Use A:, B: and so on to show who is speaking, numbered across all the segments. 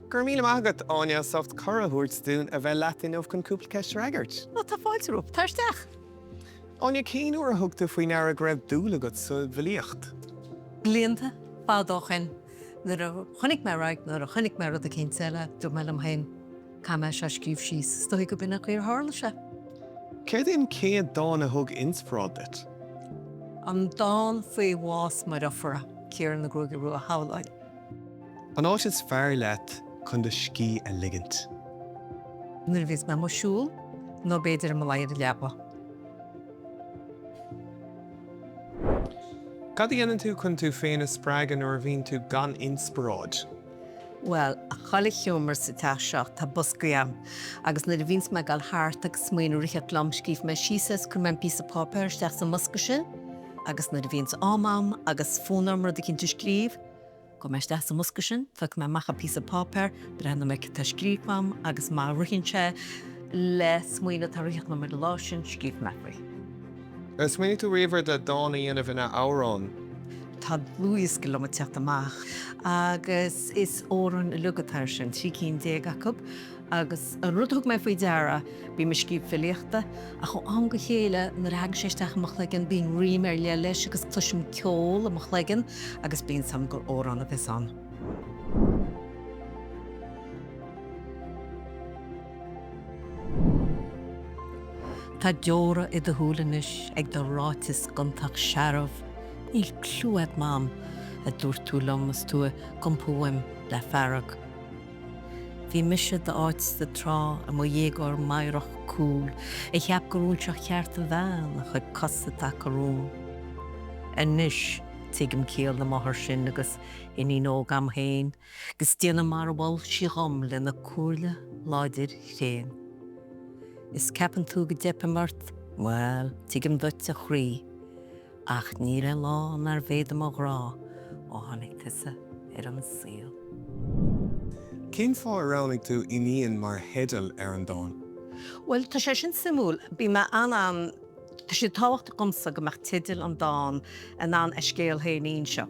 A: Gur míle magat áine soft chorathúirt dún a bheith letain chun cúpla ceist reagart.
B: Well, tá fáilteú, táisteach.
A: Áine cíanúair a thugta faoi near a greibh dúla go sa bhilíocht.
B: Blianta, fádóchan, nar a chonig me raig, nar a chonig me rud a cén seile, dú me am hain, cama se scríb síos, stoi go bina chuir hála se.
A: Céir daon céad dáin a thug insprádat?
B: An dáin faoi bhás mar a fura, céar na grúga ru a hálaid.
A: An áit is fearr leat chun de scí a ligint.
B: Nar bhís me mosúl, nó beidir am leir leaba.
A: Cad dhéanaan tú chun tú féin a sppragan ar a bhíonn tú gan inspráid?
B: Well, a chola hiúmar sa teach tá buscaam, agus na bhís me gal háartach smaoinú richard lamscíh me sísas chun me pí papéir steach sa musca sin, agus na bhís ámam agus fónarmar de cinnte scríb, go me steach sa musca sin, fe me macha pí papéir, brenn me tá scríbam agus má rihinse le smaoine tá richard na mar lá sin scríb me faoi.
A: Is mé tú riomhar de dána dhéanamh ina árán.
B: Tá luúis go le techt amach, agus is óran lugatar sin trí cín dé acab, agus an rudthg me faoi deara bí me scíb filiachta, a chu an go chéile na rag séisteach amach legan bín rimer le leis agus tuisiim ceol amach legan, agus bín sam gur óran a bheits an. Tá deora I do thuúlanis ag do ráitis gontaach searmh, níl clúad mám a dúirt tú lomas tú compóim le fearrag. Bhí mise de áit de trá a mo dhéagár maireach cúl, I cheap goúnseach cheart a bhean a chud costa takearún. Inis tuigim céal na maithir sin agus iní nóg am héin, gus déana mar bhil sigham le na cúrla láidir chéin. Is ceapan tú go deipimart? Well, tuigim duit a chrí, ach ní le lá nar bhéadam a rá ó tháinig tusa ar an síl.
A: Cén fá aránnig tú iníon mar hedal ar an dáin?
B: Well, tá sé sin simúl, bí me an tá sé táhacht gomsa go meach tidal an dáin an an scéal héanaín seo.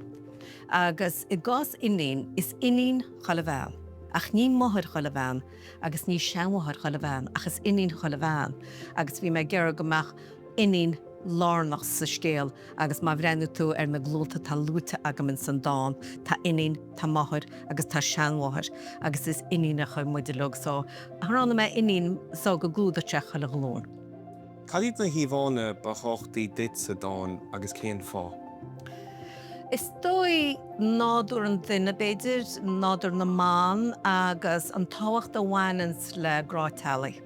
B: Agus I gás inín is inín chola bhean. Ach ní mothir chola bhean, agus ní seanmhathir chola bhean, achas inín chola bhean, agus bhí me gearr go meach inín lárnach sa scéal, agus má bhreanú tú ar na glóta tá lúta agamann san dáin, tá inín, tá mothir, agus tá seanmhathir, agus is inín a chuid muidirlug, so thránna me inín so go glúda te chola glón.
A: Cadíad na híomhána ba chochtaí dit sa dáin agus cén fá?
B: Is dói nádur an duine beidir, nádur na man agus an táhacht a bhhainans le grátalaí.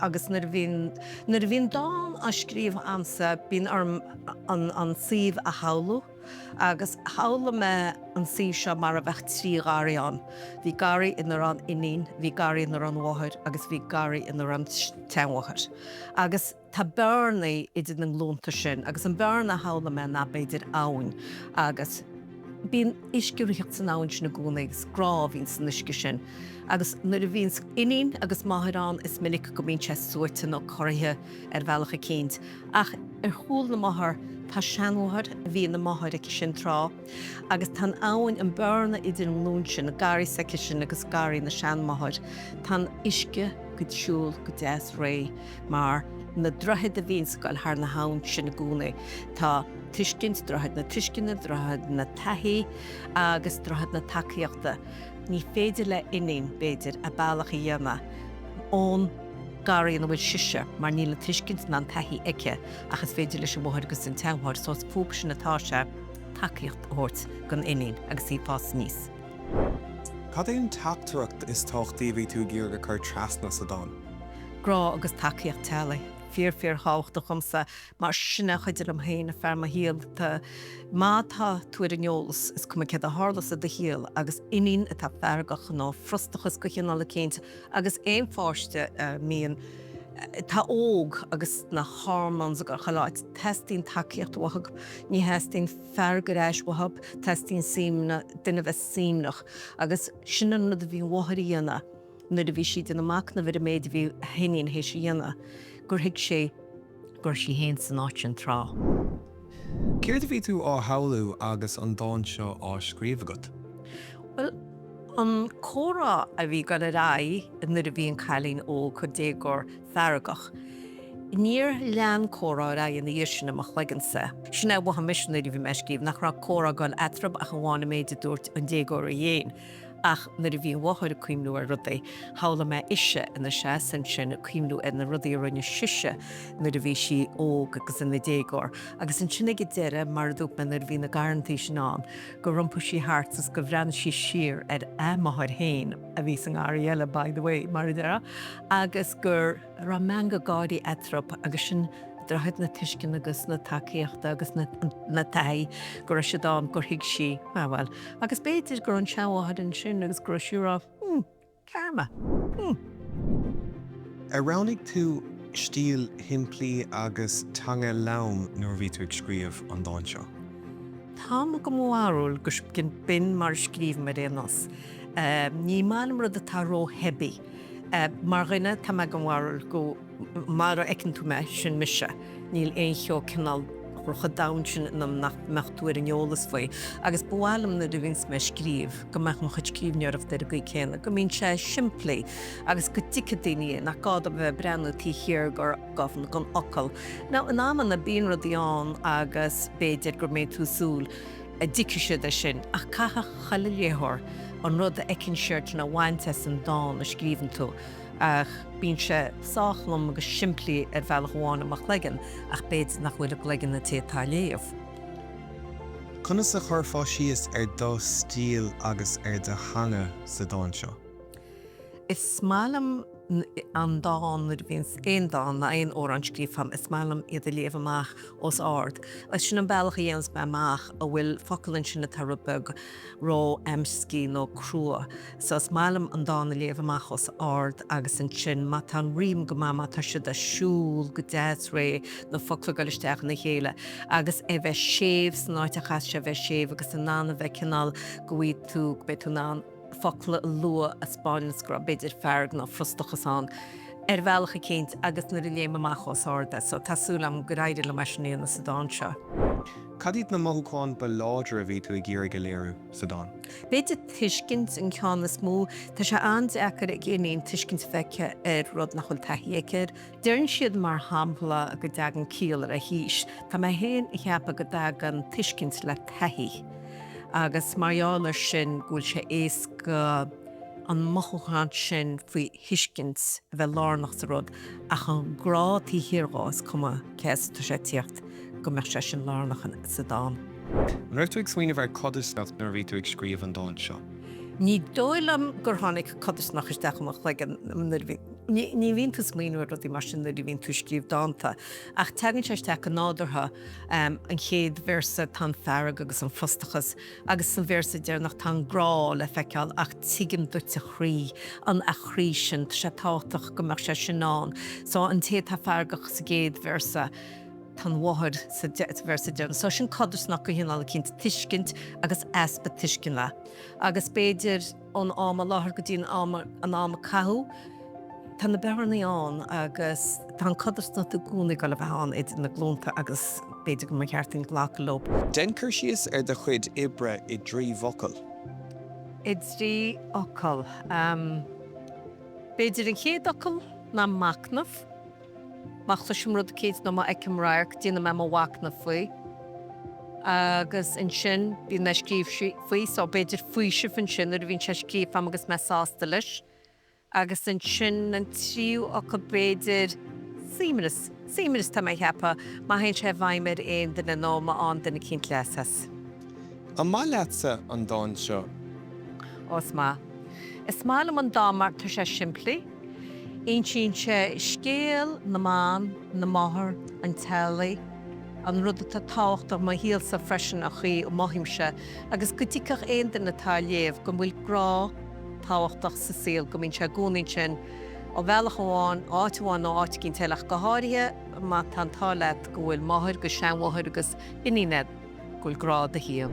B: Agus nar bhín dáin a scríomh ansa bín an síomh a haulú, agus haula me an síomh seo mar a bheith trí gáirí an. Bhí gáirí inar an inín, bhí gáirí inar an mhathir, agus bhí gáirí inar an teanmhathir. Agus tá bearnaí idir na glónta sin, agus an bearna haula me na beidir áin, agus bín isciúricht san áin sin na gúnaigh grá hín san isci sin. Agus nuair a bhín inín agus maithirán is minic go bín sé suirte nó choirthe ar bhealach a céint. Ach ar chúl na maithir tá seanmhathir a bhí na maithir aici sin trá, agus tá áin an bearna idir an lún sin, na gáirí seice sin agus gáirí na seanmhathir. Tá isce go siúil go deas ré, mar na droichead a bhín gáil thar na hán sin na gúnaigh. Tá tuiscint droichead na tuiscinna, droichead na taithí agus droichead na tacaíochta. Ní féidir le inín beidir a bailach a dhéana ón gáirí na bhfuil siise, mar ní le tuiscint na an taithí aice, achas féidir leis an mhathir agus an teanmhair, so is fóp sin natá sé tacaíocht ort gon inín agus í fás níos.
A: Cad éon taptarach is táchtaí bhí tú géar go chur trasna sa dáin?
B: Grá agus tacaíocht teala. Fíor hácht a chumsa mar sinna chuidir am héin a ferma híal tá má tá tuair an eolas is cum cead a hálas a de híal agus inín a tá fergach nó frustachas go chéanna céint agus éon fáiste míon tá óg agus na hormóns a gur chaláid testín takeíocht wathag ní heistín fergaréis wahab testín símna duine bheith símnach agus sinna na a bhíon wathaíana nuair a bhí siad in amach na bhí a méid bhí héíon hééis dhéana. Gur hiig sé gur sí héin san áit an trá.
A: Céir a bhí tú á haulú agus an dáin seo á scríomh agat?
B: Well, An córa a bhí gan a rá nuair a bhíon cailín ó chu dégor fearagach. Níor lean córa ra in dhé sin amach legansa. Sinna bh misisiúir bhí meiscíh nach ra córa gan etrab a bháinna méidir dúirt an dégor a dhéin. Ach nuair a bhíon bhhair a cuiimnú a rudaí, hála me ise ina sé san sin a cuiimnú ina rudaí rinne siise nuair a bhí si óg agus ina dégor. Agus an sinna go deire mar dúpa nuair a bhí na garantí sin an, go rumpa sí háartas go bhrean sí sir maithir hain a bhí san áile by the way mar deire, agus gur ra manga gádaí etrap agus sin droid na tuiscin agus na takeíochta agus na taí gur se dá gur hiig si well. Agus béidir gur an seáhad an sin agus gur siúrá karma.
A: Aránig tú stíl himplí agus tanga lam nuair bhí tú ag scríomh an dáin seo.
B: Tá go mháúil gus cin bin mar scríb mar rénas. Ní máim rud atá ró hebí. Mar rinne tá me go mháúil go mar ecinn tú me sin mise. Níl éon seo cinál rucha dain sin nach mechtúir an eolalas faoi. Agus bhálam na dúhins me scríb, go meach mo chud scríbnearmh de a go chéna, go mín sé siimplí agus go tica daine nach gáda bheith brenn tí hir gur gofn gon ocail. Ná an am na bíon rudíán agus béidir gur méid tú súl a diciise de sin ach catha chalaléthir an rud a ecinn seirt na bhainte an dáin a scríban tú. Ach bín sé sáchlam agus siimplí ar bhealach bháin amach legan ach béid nach bhfuil a legan na tétá léamh.
A: Conas a chuirfá síos ar dó stíl agus ar de hanga sa dáin seo.
B: Is smálam an dáin nuair bhíon éon dáin na aon ó an scríbham is smálam iad a léamh amach os ard. Is sin an bailach a dhéanas be amach a bhfuil focailinn sin na tarbug rá emscí nó crua. So smálam an dáin na léamh amach os ard agus an sin má tá riam go má tá siad a siúil go déas ré nó focail goisteach na chéile. Agus é bheith séomh san áit a chas se bheith séomh agus an nána bheith cinál go bhí tú go bheith tú ná focail lua a Spáinnas gur beidir fearg nó frustachas an bhealach a céint agus na léim amach os áda, so tásúlam go raidil le meisinaíonna sa dáin seo.
A: Cadíad na mothúáin ba láidir a bhí tú ag ggéir go léirú sa dáin.
B: Beidir tuiscint an ceanna smó, tá sé andeachar ag géanaon tuiscint feice ar rud nach chuil taíochar. Dearann siad mar hampla a go dagan cíal ar a híis, Tá mé héin i cheappa go dagan tuiscint le taí. Agus marheálar sin gúil sé éas go an mothúchan sin faoi hiiscint a bheith lárnach sa rud ach an grátí hiargás cuma céas tá sé tíocht go me sé sin lárnachan sa dáin.
A: Nuair tú ag smaoineh ar codasnach nuair bhí tú ag scríomh an dáin seo.
B: Ní dóilem gur tháinig codasnach isteachach le ní bhíon tú smaoinú rudí mar sin nuair bhíon tú scríomh dáanta ach tegann sé teach an nádartha an chéad versa tá fearg agus an frostachas agus san versa dearnach tá grá le feiceáil ach tuigim dúirt a chrí an a chrí sin sé táach go mar sé sinán. So an té tá feargach sa géad versa tan bhhaid sa versa dearna. So sin codasnach go hinál cinnta tuiscint agus espa tuiscin le. Agus béidir an áma láthir go dtíon an áma cathú, tá na bearnaí an agus tá codasnach a gúna go le bheán iad na glónta agus béidir go mar chearttain ghlach lob.
A: Dencur síos ar de chuid ibre i drí vocal.
B: I drí ocail. Béidir an chéad ocail na macnamh, Machta sin rud céit nó má ag cymrair dína me má wacna faoi. Agus in sin bí na scríb faoi, so béidir faoi si fan sin ar bhín sé scríb am agus me sásta leis. Agus in sin an tríú a go béidir símaras tá mé heapa, má hain sé bhaimir éon duna nó má an duna cinint leasas.
A: An má leatsa an dáin seo.
B: Os má. Is málam an dámar tá sé siimplí, Aon sin sé scéal na man, na máthair, an tealaí, an rud atá tácht má híal sa freisin a chuí ó maithimse, agus go dtícach aon den natá léamh go bhfuil grá táhachtach sa síl go mín sé gúnainn sin ó bhealach amháin áitiháin nó áit cinn teilech go háirithe má tá tálaat go bhfuil máthair go seanmhathair agus iníine gúil grá a híal.